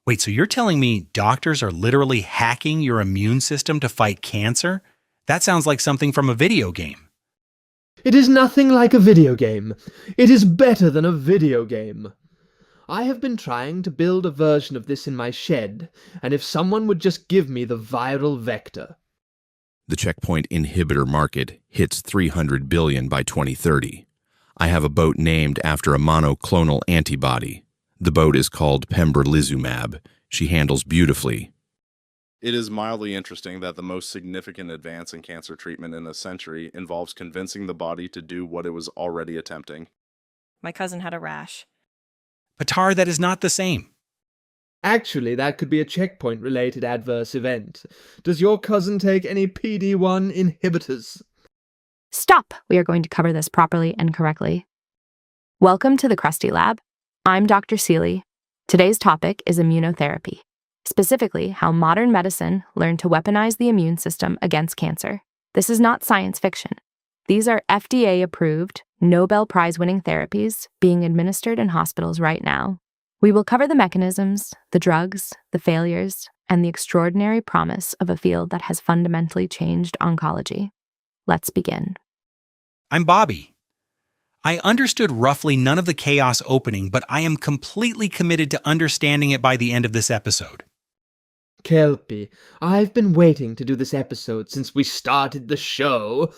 Wait, so you're telling me doctors are literally hacking your immune system to fight cancer? That sounds like something from a video game. It is nothing like a video game. It is better than a video game. I have been trying to build a version of this in my shed, and if someone would just give me the viral vector. The checkpoint inhibitor market hits $300 billion by 2030. I have a boat named after a monoclonal antibody. The boat is called pembrolizumab. She handles beautifully. It is mildly interesting that the most significant advance in cancer treatment in a century involves convincing the body to do what it was already attempting. My cousin had a rash. Patar, that is not the same. Actually, that could be a checkpoint-related adverse event. Does your cousin take any PD-1 inhibitors? Stop! We are going to cover this properly and correctly. Welcome to the Krusty Lab. I'm Dr. Seeley. Today's topic is immunotherapy, specifically how modern medicine learned to weaponize the immune system against cancer. This is not science fiction. These are FDA-approved, Nobel Prize-winning therapies being administered in hospitals right now. We will cover the mechanisms, the drugs, the failures, and the extraordinary promise of a field that has fundamentally changed oncology. Let's begin. I'm Bobby. I understood roughly none of the chaos opening, but I am completely committed to understanding it by the end of this episode. Kelpie, I've been waiting to do this episode since we started the show.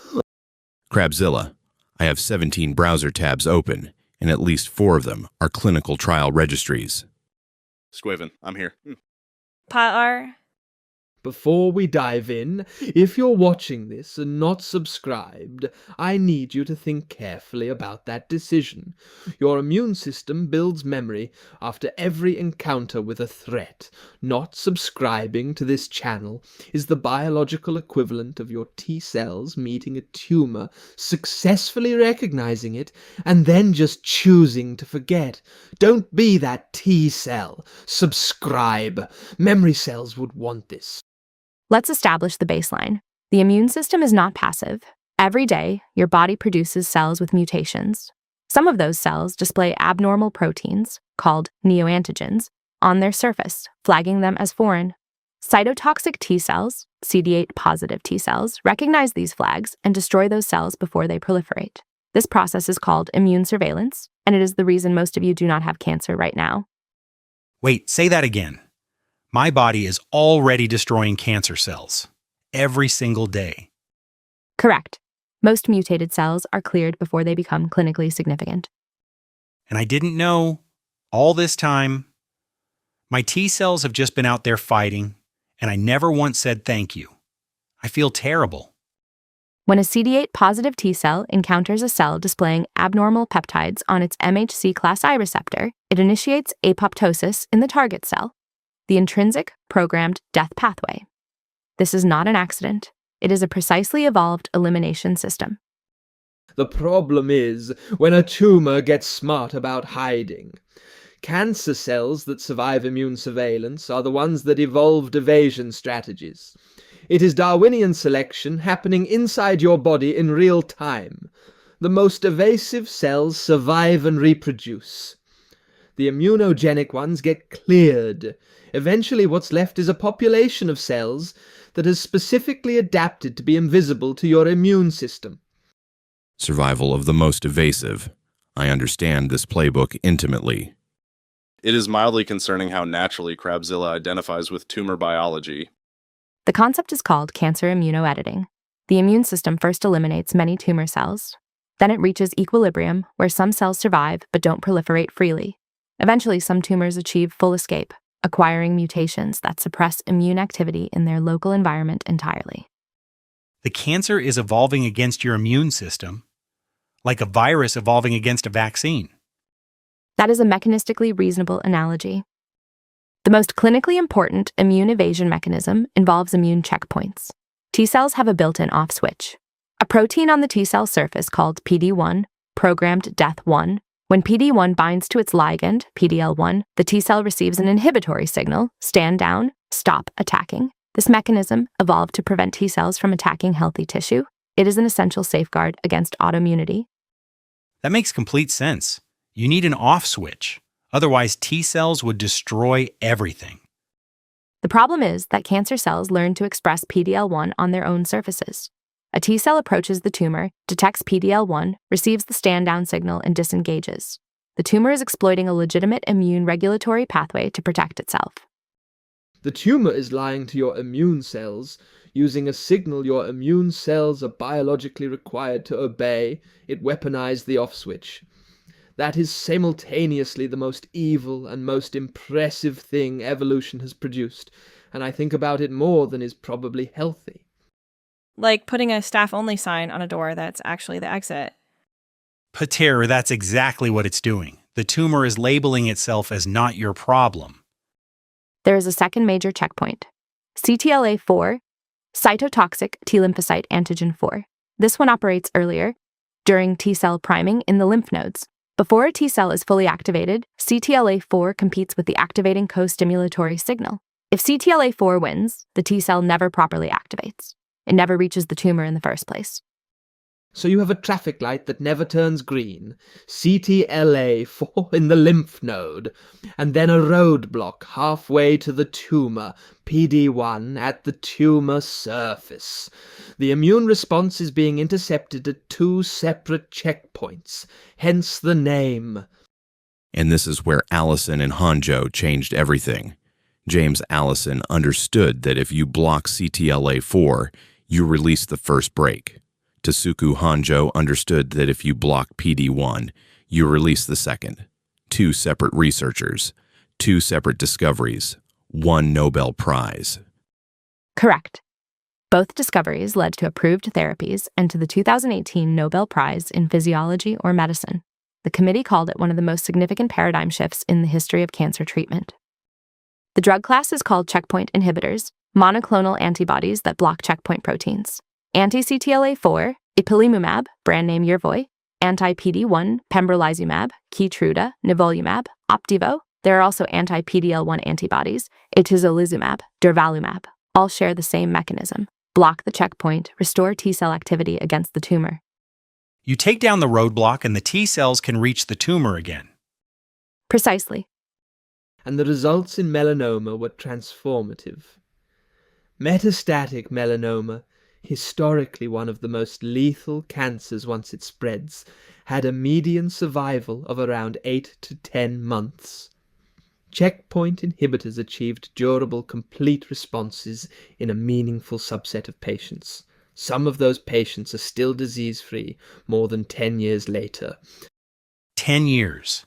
Crabzilla. I have 17 browser tabs open, and at least 4 of them are clinical trial registries. Squaven, I'm here. Patar. Before we dive in, if you're watching this and not subscribed, I need you to think carefully about that decision. Your immune system builds memory after every encounter with a threat. Not subscribing to this channel is the biological equivalent of your T cells meeting a tumor, successfully recognizing it, and then just choosing to forget. Don't be that T cell. Subscribe. Memory cells would want this. Let's establish the baseline. The immune system is not passive. Every day, your body produces cells with mutations. Some of those cells display abnormal proteins, called neoantigens, on their surface, flagging them as foreign. Cytotoxic T cells, CD8-positive T cells, recognize these flags and destroy those cells before they proliferate. This process is called immune surveillance, and it is the reason most of you do not have cancer right now. Wait, say that again. My body is already destroying cancer cells. Every single day. Correct. Most mutated cells are cleared before they become clinically significant. And I didn't know all this time. My T cells have just been out there fighting, and I never once said thank you. I feel terrible. When a CD8-positive T cell encounters a cell displaying abnormal peptides on its MHC class I receptor, it initiates apoptosis in the target cell, the intrinsic programmed death pathway. This is not an accident. It is a precisely evolved elimination system. The problem is when a tumor gets smart about hiding. Cancer cells that survive immune surveillance are the ones that evolved evasion strategies. It is Darwinian selection happening inside your body in real time. The most evasive cells survive and reproduce. The immunogenic ones get cleared. Eventually what's left is a population of cells that has specifically adapted to be invisible to your immune system. Survival of the most evasive. I understand this playbook intimately. It is mildly concerning how naturally Crabzilla identifies with tumor biology. The concept is called cancer immunoediting. The immune system first eliminates many tumor cells. Then it reaches equilibrium, where some cells survive but don't proliferate freely. Eventually, some tumors achieve full escape, acquiring mutations that suppress immune activity in their local environment entirely. The cancer is evolving against your immune system, like a virus evolving against a vaccine. That is a mechanistically reasonable analogy. The most clinically important immune evasion mechanism involves immune checkpoints. T cells have a built-in off switch. A protein on the T cell surface called PD-1, programmed death 1. When PD-1 binds to its ligand, PDL1, the T cell receives an inhibitory signal, stand down, stop attacking. This mechanism evolved to prevent T cells from attacking healthy tissue. It is an essential safeguard against autoimmunity. That makes complete sense. You need an off switch, Otherwise, T cells would destroy everything. The problem is that cancer cells learn to express PD-L1 on their own surfaces. A T cell approaches the tumor, detects PD-L1, receives the stand-down signal, and disengages. The tumor is exploiting a legitimate immune regulatory pathway to protect itself. The tumor is lying to your immune cells, using a signal your immune cells are biologically required to obey. It weaponized the off switch. That is simultaneously the most evil and most impressive thing evolution has produced, and I think about it more than is probably healthy. Like putting a staff-only sign on a door that's actually the exit. Pater, that's exactly what it's doing. The tumor is labeling itself as not your problem. There is a second major checkpoint. CTLA-4, cytotoxic T lymphocyte antigen 4. This one operates earlier, during T cell priming in the lymph nodes. Before a T cell is fully activated, CTLA-4 competes with the activating co-stimulatory signal. If CTLA-4 wins, the T cell never properly activates. It never reaches the tumor in the first place. So you have a traffic light that never turns green, CTLA-4 in the lymph node, and then a roadblock halfway to the tumor, PD-1 at the tumor surface. The immune response is being intercepted at two separate checkpoints, hence the name. And this is where Allison and Hanjo changed everything. James Allison understood that if you block CTLA-4, you release the first break. Tasuku Hanjo understood that if you block PD-1, you release the second. Two separate researchers, two separate discoveries, one Nobel Prize. Correct. Both discoveries led to approved therapies and to the 2018 Nobel Prize in Physiology or Medicine. The committee called it one of the most significant paradigm shifts in the history of cancer treatment. The drug class is called checkpoint inhibitors, monoclonal antibodies that block checkpoint proteins. Anti-CTLA-4, ipilimumab, brand name Yervoy, anti-PD-1, pembrolizumab, Keytruda, nivolumab, Opdivo. There are also anti-PD-L1 antibodies, atezolizumab, durvalumab. All share the same mechanism. Block the checkpoint, restore T-cell activity against the tumor. You take down the roadblock and the T cells can reach the tumor again. Precisely. And the results in melanoma were transformative. Metastatic melanoma, historically one of the most lethal cancers once it spreads, had a median survival of around 8 to 10 months. Checkpoint inhibitors achieved durable, complete responses in a meaningful subset of patients. Some of those patients are still disease-free more than 10 years later. 10 years.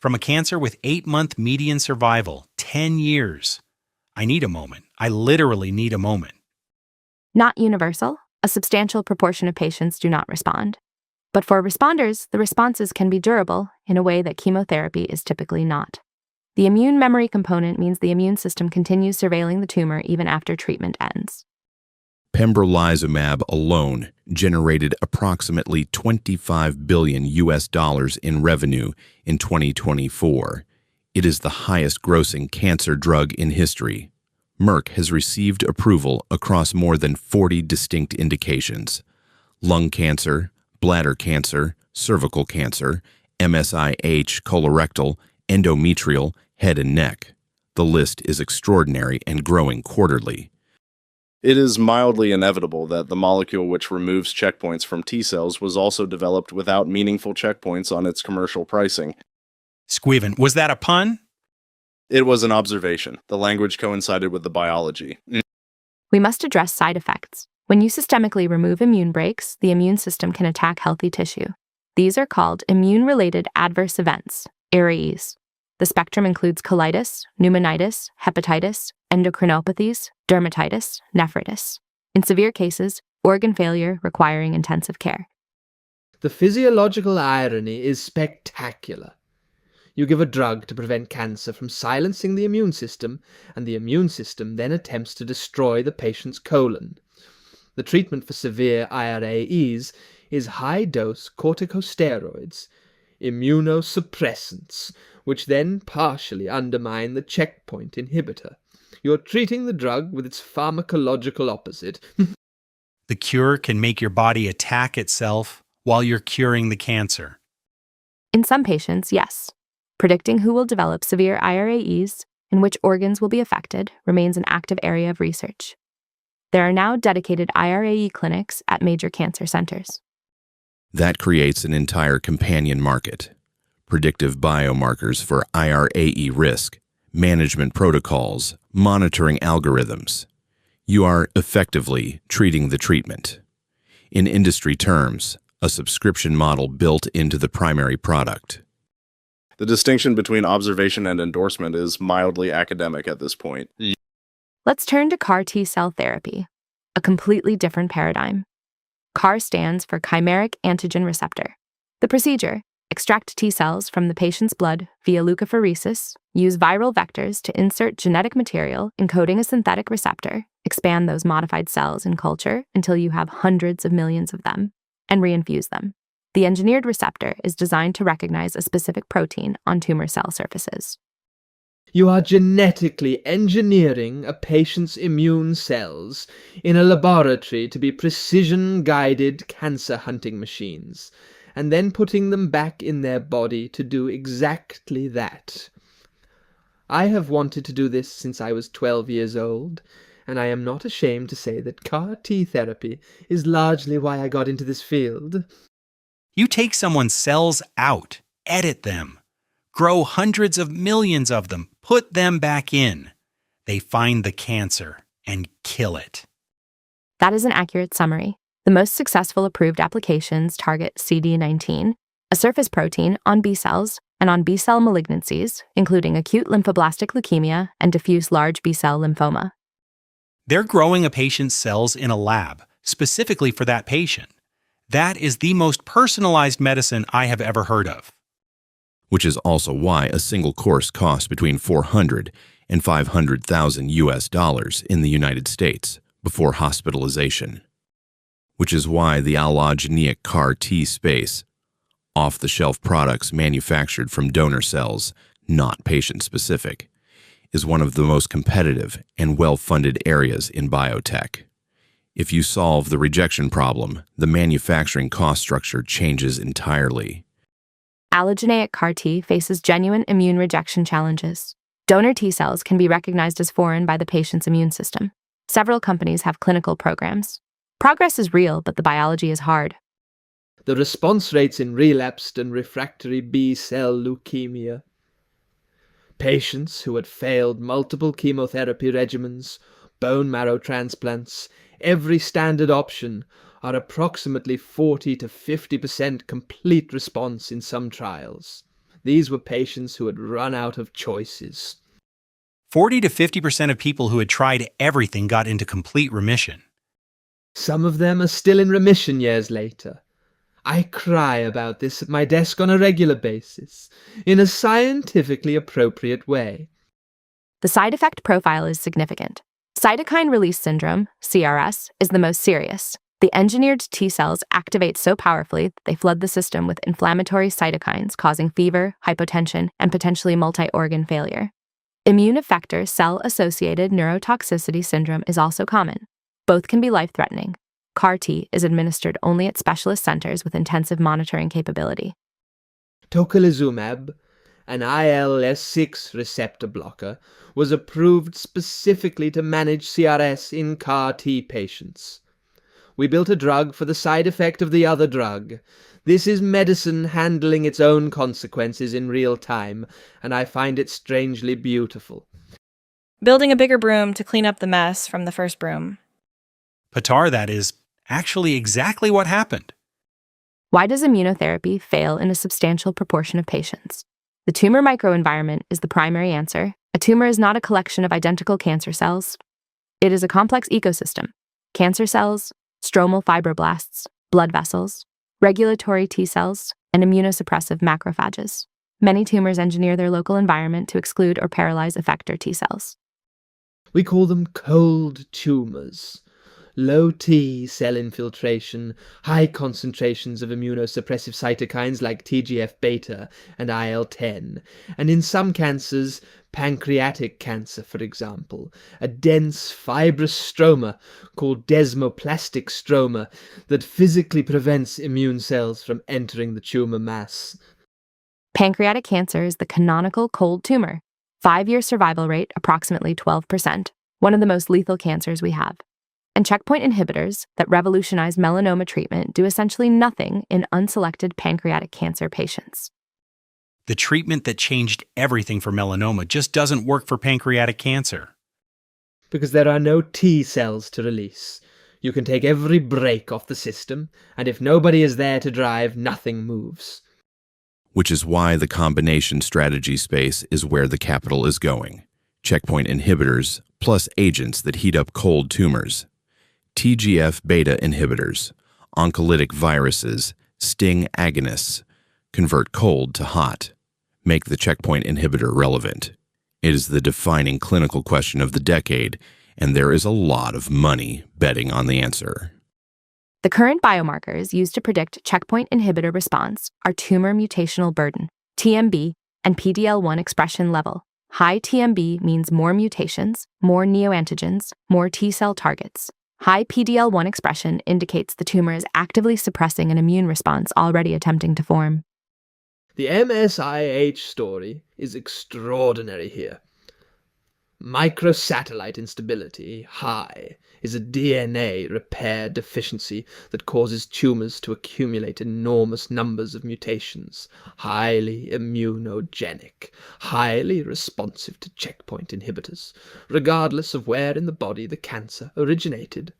From a cancer with 8-month median survival, 10 years. I need a moment. I literally need a moment. Not universal. A substantial proportion of patients do not respond. But for responders, the responses can be durable in a way that chemotherapy is typically not. The immune memory component means the immune system continues surveilling the tumor even after treatment ends. Pembrolizumab alone generated approximately $25 billion in revenue in 2024. It is the highest grossing cancer drug in history. Merck has received approval across more than 40 distinct indications: lung cancer, bladder cancer, cervical cancer, MSIH, colorectal, endometrial, head and neck. The list is extraordinary and growing quarterly. It is mildly inevitable that the molecule which removes checkpoints from T cells was also developed without meaningful checkpoints on its commercial pricing. Squeven, was that a pun? It was an observation. The language coincided with the biology. We must address side effects. When you systemically remove immune breaks, the immune system can attack healthy tissue. These are called immune-related adverse events, ARIEs. The spectrum includes colitis, pneumonitis, hepatitis, endocrinopathies, dermatitis, nephritis. In severe cases, organ failure requiring intensive care. The physiological irony is spectacular. You give a drug to prevent cancer from silencing the immune system, and the immune system then attempts to destroy the patient's colon. The treatment for severe IRAEs is high-dose corticosteroids, immunosuppressants, which then partially undermine the checkpoint inhibitor. You're treating the drug with its pharmacological opposite. The cure can make your body attack itself while you're curing the cancer. In some patients, yes. Predicting who will develop severe IRAEs and which organs will be affected remains an active area of research. There are now dedicated IRAE clinics at major cancer centers. That creates an entire companion market. Predictive biomarkers for IRAE risk, management protocols, monitoring algorithms. You are effectively treating the treatment. In industry terms, a subscription model built into the primary product. The distinction between observation and endorsement is mildly academic at this point. Let's turn to CAR T-cell therapy, a completely different paradigm. CAR stands for chimeric antigen receptor. The procedure: extract T-cells from the patient's blood via leukapheresis, use viral vectors to insert genetic material encoding a synthetic receptor, expand those modified cells in culture until you have hundreds of millions of them, and reinfuse them. The engineered receptor is designed to recognize a specific protein on tumor cell surfaces. You are genetically engineering a patient's immune cells in a laboratory to be precision-guided cancer-hunting machines, and then putting them back in their body to do exactly that. I have wanted to do this since I was 12 years old, and I am not ashamed to say that CAR T therapy is largely why I got into this field. You take someone's cells out, edit them, grow hundreds of millions of them, put them back in. They find the cancer and kill it. That is an accurate summary. The most successful approved applications target CD19, a surface protein on B cells and on B-cell malignancies, including acute lymphoblastic leukemia and diffuse large B-cell lymphoma. They're growing a patient's cells in a lab, specifically for that patient. That is the most personalized medicine I have ever heard of. Which is also why a single course costs between $400,000 and $500,000 in the United States before hospitalization. Which is why the allogeneic CAR T space, off-the-shelf products manufactured from donor cells, not patient-specific, is one of the most competitive and well-funded areas in biotech. If you solve the rejection problem, the manufacturing cost structure changes entirely. Allogeneic CAR T faces genuine immune rejection challenges. Donor T cells can be recognized as foreign by the patient's immune system. Several companies have clinical programs. Progress is real, but the biology is hard. The response rates in relapsed and refractory B-cell leukemia. Patients who had failed multiple chemotherapy regimens, bone marrow transplants, every standard option, are approximately 40 to 50% complete response in some trials. These were patients who had run out of choices. 40 to 50% of people who had tried everything got into complete remission. Some of them are still in remission years later. I cry about this at my desk on a regular basis, in a scientifically appropriate way. The side effect profile is significant. Cytokine release syndrome, CRS, is the most serious. The engineered T cells activate so powerfully that they flood the system with inflammatory cytokines, causing fever, hypotension, and potentially multi-organ failure. Immune effector cell-associated neurotoxicity syndrome is also common. Both can be life-threatening. CAR T is administered only at specialist centers with intensive monitoring capability. Tocilizumab, an IL-6 receptor blocker, was approved specifically to manage CRS in CAR T patients. We built a drug for the side effect of the other drug. This is medicine handling its own consequences in real time, and I find it strangely beautiful. Building a bigger broom to clean up the mess from the first broom. Patar, that is actually exactly what happened. Why does immunotherapy fail in a substantial proportion of patients? The tumor microenvironment is the primary answer. A tumor is not a collection of identical cancer cells. It is a complex ecosystem. Cancer cells, stromal fibroblasts, blood vessels, regulatory T cells, and immunosuppressive macrophages. Many tumors engineer their local environment to exclude or paralyze effector T cells. We call them cold tumors. Low T cell infiltration, high concentrations of immunosuppressive cytokines like TGF-beta and IL-10, and in some cancers, pancreatic cancer for example, a dense fibrous stroma called desmoplastic stroma that physically prevents immune cells from entering the tumor mass. Pancreatic cancer is the canonical cold tumor. 5-year survival rate approximately 12%, one of the most lethal cancers we have. And checkpoint inhibitors that revolutionized melanoma treatment do essentially nothing in unselected pancreatic cancer patients. The treatment that changed everything for melanoma just doesn't work for pancreatic cancer. Because there are no T cells to release. You can take every brake off the system, and if nobody is there to drive, nothing moves. Which is why the combination strategy space is where the capital is going. Checkpoint inhibitors, plus agents that heat up cold tumors. TGF-beta inhibitors, oncolytic viruses, sting agonists, convert cold to hot, make the checkpoint inhibitor relevant. It is the defining clinical question of the decade, and there is a lot of money betting on the answer. The current biomarkers used to predict checkpoint inhibitor response are tumor mutational burden, TMB, and PD-L1 expression level. High TMB means more mutations, more neoantigens, more T-cell targets. High PD-L1 expression indicates the tumor is actively suppressing an immune response already attempting to form. The MSIH story is extraordinary here. Microsatellite instability, high, is a DNA repair deficiency that causes tumors to accumulate enormous numbers of mutations, highly immunogenic, highly responsive to checkpoint inhibitors, regardless of where in the body the cancer originated.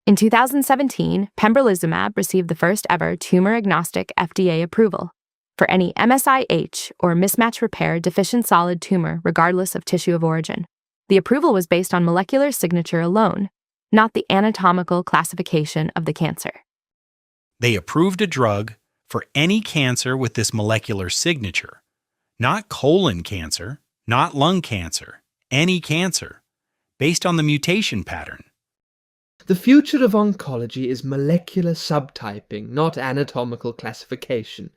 In 2017, pembrolizumab received the first ever tumor-agnostic FDA approval for any MSIH or mismatch repair deficient solid tumor regardless of tissue of origin. The approval was based on molecular signature alone, not the anatomical classification of the cancer. They approved a drug for any cancer with this molecular signature, not colon cancer, not lung cancer, any cancer, based on the mutation pattern. The future of oncology is molecular subtyping, not anatomical classification.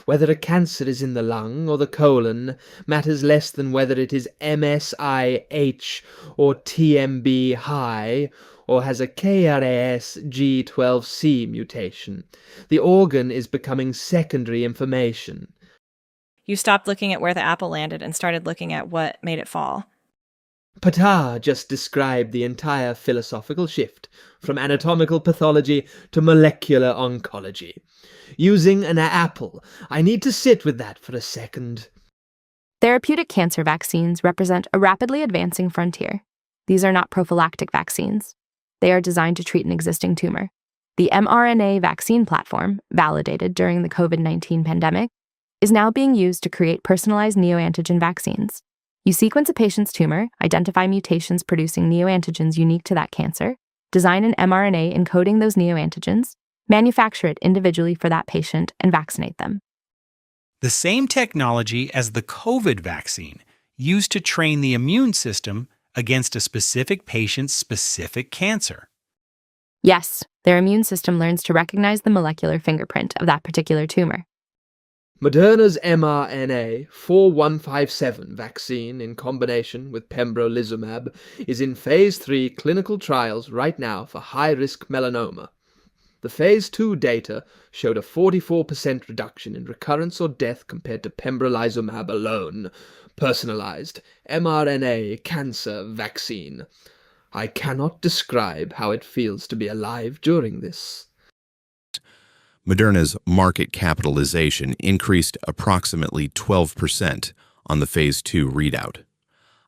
Whether a cancer is in the lung or the colon matters less than whether it is MSIH or TMB high or has a KRAS G12C mutation. The organ is becoming secondary information. You stopped looking at where the apple landed and started looking at what made it fall. Patah just described the entire philosophical shift from anatomical pathology to molecular oncology. Using an apple, I need to sit with that for a second. Therapeutic cancer vaccines represent a rapidly advancing frontier. These are not prophylactic vaccines. They are designed to treat an existing tumor. The mRNA vaccine platform, validated during the COVID-19 pandemic, is now being used to create personalized neoantigen vaccines. You sequence a patient's tumor, identify mutations producing neoantigens unique to that cancer, design an mRNA encoding those neoantigens, manufacture it individually for that patient, and vaccinate them. The same technology as the COVID vaccine used to train the immune system against a specific patient's specific cancer. Yes, their immune system learns to recognize the molecular fingerprint of that particular tumor. Moderna's mRNA 4157 vaccine in combination with pembrolizumab is in Phase 3 clinical trials right now for high-risk melanoma. The Phase 2 data showed a 44% reduction in recurrence or death compared to pembrolizumab alone. Personalized mRNA cancer vaccine. I cannot describe how it feels to be alive during this. Moderna's market capitalization increased approximately 12% on the Phase 2 readout.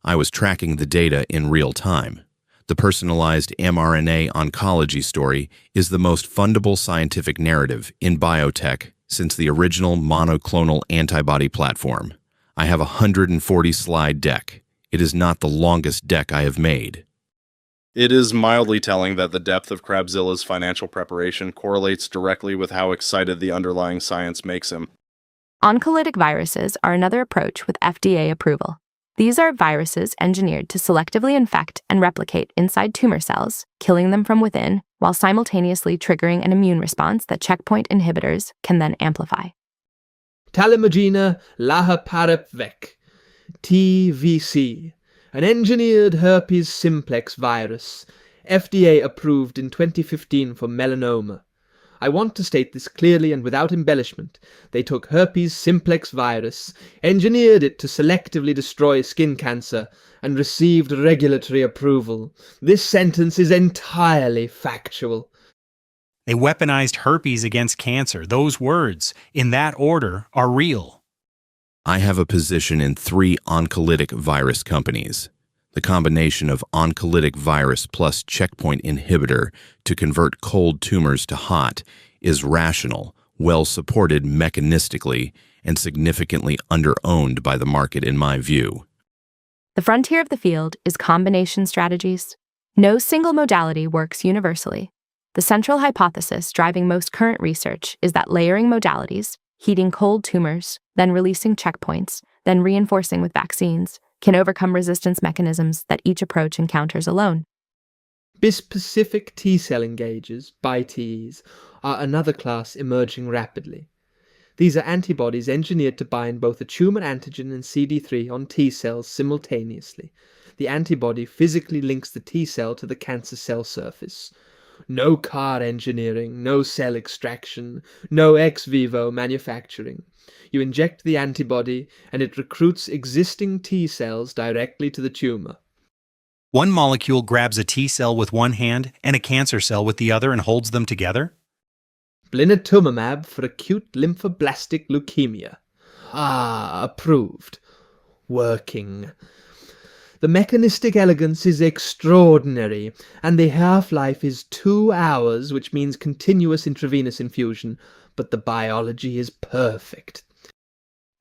I was tracking the data in real time. The personalized mRNA oncology story is the most fundable scientific narrative in biotech since the original monoclonal antibody platform. I have a 140-slide deck. It is not the longest deck I have made. It is mildly telling that the depth of Crabzilla's financial preparation correlates directly with how excited the underlying science makes him. Oncolytic viruses are another approach with FDA approval. These are viruses engineered to selectively infect and replicate inside tumor cells, killing them from within, while simultaneously triggering an immune response that checkpoint inhibitors can then amplify. Talimogena lahaparepvec, TVC, an engineered herpes simplex virus, FDA approved in 2015 for melanoma. I want to state this clearly and without embellishment. They took herpes simplex virus, engineered it to selectively destroy skin cancer, and received regulatory approval. This sentence is entirely factual. They weaponized herpes against cancer. Those words, in that order, are real. I have a position in 3 oncolytic virus companies. The combination of oncolytic virus plus checkpoint inhibitor to convert cold tumors to hot is rational, well-supported mechanistically, and significantly under-owned by the market in my view. The frontier of the field is combination strategies. No single modality works universally. The central hypothesis driving most current research is that layering modalities, heating cold tumors, then releasing checkpoints, then reinforcing with vaccines, can overcome resistance mechanisms that each approach encounters alone. Bispecific T-cell engagers, BiTEs, are another class emerging rapidly. These are antibodies engineered to bind both a tumor antigen and CD3 on T-cells simultaneously. The antibody physically links the T-cell to the cancer cell surface. No CAR engineering, no cell extraction, no ex vivo manufacturing. You inject the antibody, and it recruits existing T-cells directly to the tumor. One molecule grabs a T cell with one hand and a cancer cell with the other and holds them together? Blinatumomab for acute lymphoblastic leukemia. Approved. Working. The mechanistic elegance is extraordinary, and the half-life is 2 hours, which means continuous intravenous infusion, but the biology is perfect.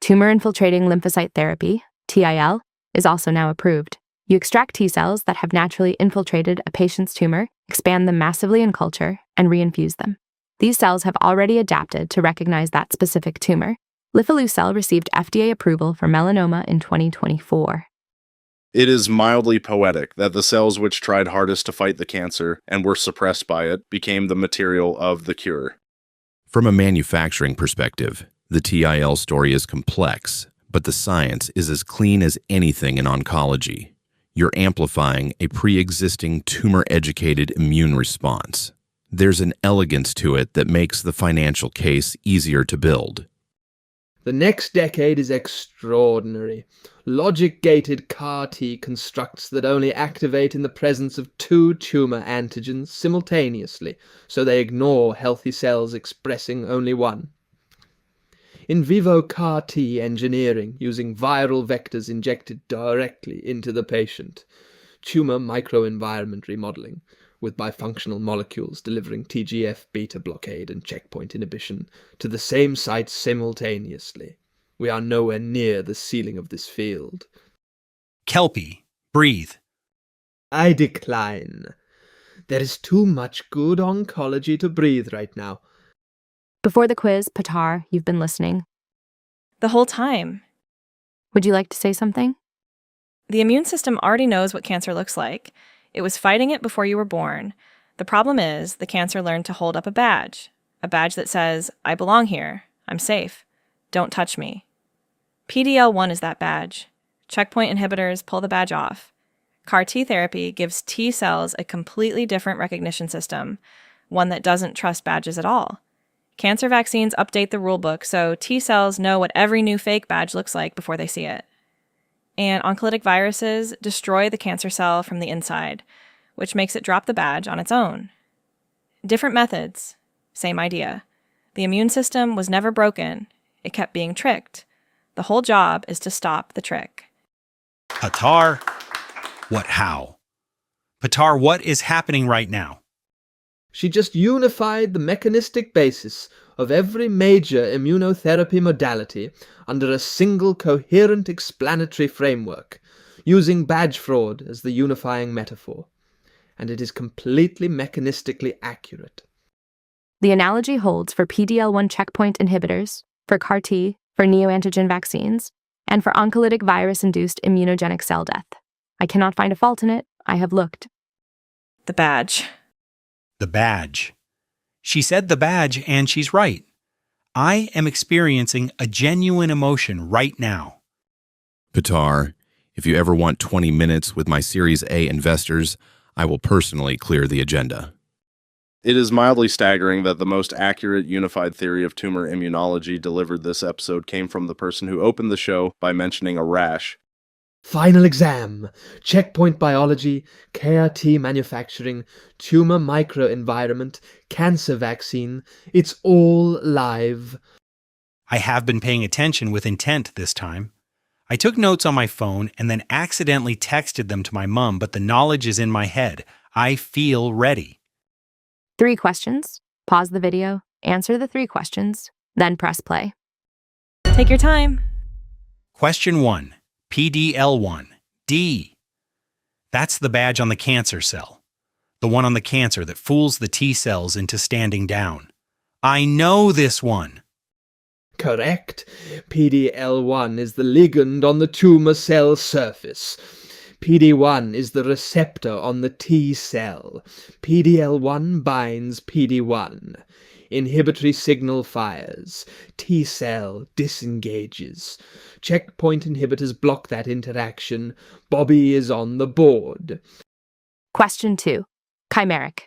Tumor-infiltrating lymphocyte therapy, TIL, is also now approved. You extract T cells that have naturally infiltrated a patient's tumor, expand them massively in culture, and reinfuse them. These cells have already adapted to recognize that specific tumor. Lifileucel received FDA approval for melanoma in 2024. It is mildly poetic that the cells which tried hardest to fight the cancer and were suppressed by it became the material of the cure. From a manufacturing perspective, the TIL story is complex, but the science is as clean as anything in oncology. You're amplifying a pre-existing tumor-educated immune response. There's an elegance to it that makes the financial case easier to build. The next decade is extraordinary. Logic-gated CAR-T constructs that only activate in the presence of 2 tumor antigens simultaneously, so they ignore healthy cells expressing only one. In vivo CAR-T engineering using viral vectors injected directly into the patient. Tumor microenvironment remodeling, with bifunctional molecules delivering TGF-beta blockade and checkpoint inhibition to the same site simultaneously. We are nowhere near the ceiling of this field. Kelpie, breathe. I decline. There is too much good oncology to breathe right now. Before the quiz, Pitar, you've been listening. The whole time. Would you like to say something? The immune system already knows what cancer looks like. It was fighting it before you were born. The problem is, the cancer learned to hold up a badge that says, I belong here, I'm safe, don't touch me. PD-L1 is that badge. Checkpoint inhibitors pull the badge off. CAR-T therapy gives T cells a completely different recognition system, one that doesn't trust badges at all. Cancer vaccines update the rulebook so T cells know what every new fake badge looks like before they see it. And oncolytic viruses destroy the cancer cell from the inside, which makes it drop the badge on its own. Different methods, same idea. The immune system was never broken, it kept being tricked. The whole job is to stop the trick. Pitar, how? Pitar, what is happening right now? She just unified the mechanistic basis of every major immunotherapy modality under a single coherent explanatory framework, using badge fraud as the unifying metaphor. And it is completely mechanistically accurate. The analogy holds for PD-L1 checkpoint inhibitors, for CAR-T, for neoantigen vaccines, and for oncolytic virus-induced immunogenic cell death. I cannot find a fault in it. I have looked. The badge. The badge. She said the badge, and she's right. I am experiencing a genuine emotion right now. Pitar, if you ever want 20 minutes with my Series A investors, I will personally clear the agenda. It is mildly staggering that the most accurate unified theory of tumor immunology delivered this episode came from the person who opened the show by mentioning a rash. Final exam, checkpoint biology, KRT manufacturing, tumor microenvironment, cancer vaccine. It's all live. I have been paying attention with intent this time. I took notes on my phone and then accidentally texted them to my mom, but the knowledge is in my head. I feel ready. 3 questions. Pause the video, answer the 3 questions, then press play. Take your time. Question 1. PDL1. D. That's the badge on the cancer cell. The one on the cancer that fools the T cells into standing down. I know this one. Correct. PDL1 is the ligand on the tumor cell surface. PD1 is the receptor on the T cell. PDL1 binds PD1. Inhibitory signal fires. T cell disengages. Checkpoint inhibitors block that interaction. Bobby is on the board. Question 2. Chimeric.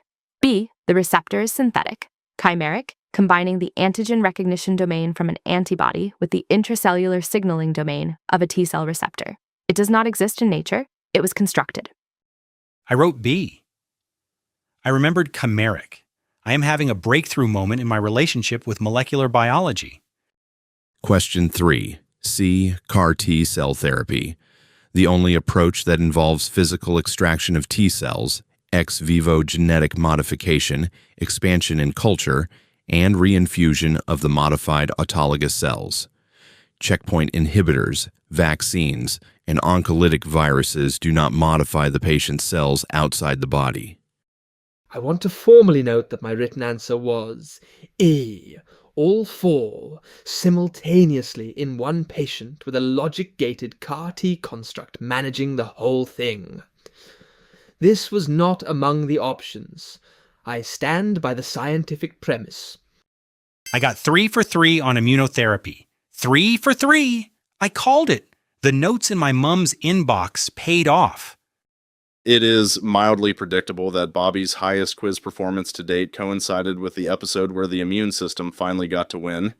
B. The receptor is synthetic. Chimeric, combining the antigen recognition domain from an antibody with the intracellular signaling domain of a T cell receptor. It does not exist in nature. It was constructed. I wrote B. I remembered chimeric. I am having a breakthrough moment in my relationship with molecular biology. Question 3. C. CAR T cell therapy. The only approach that involves physical extraction of T cells, ex vivo genetic modification, expansion in culture, and reinfusion of the modified autologous cells. Checkpoint inhibitors, vaccines, and oncolytic viruses do not modify the patient's cells outside the body. I want to formally note that my written answer was A. All 4, simultaneously in one patient with a logic-gated CAR-T construct managing the whole thing. This was not among the options. I stand by the scientific premise. I got 3 for 3 on immunotherapy. 3 for 3! I called it. The notes in my mom's inbox paid off. It is mildly predictable that Bobby's highest quiz performance to date coincided with the episode where the immune system finally got to win.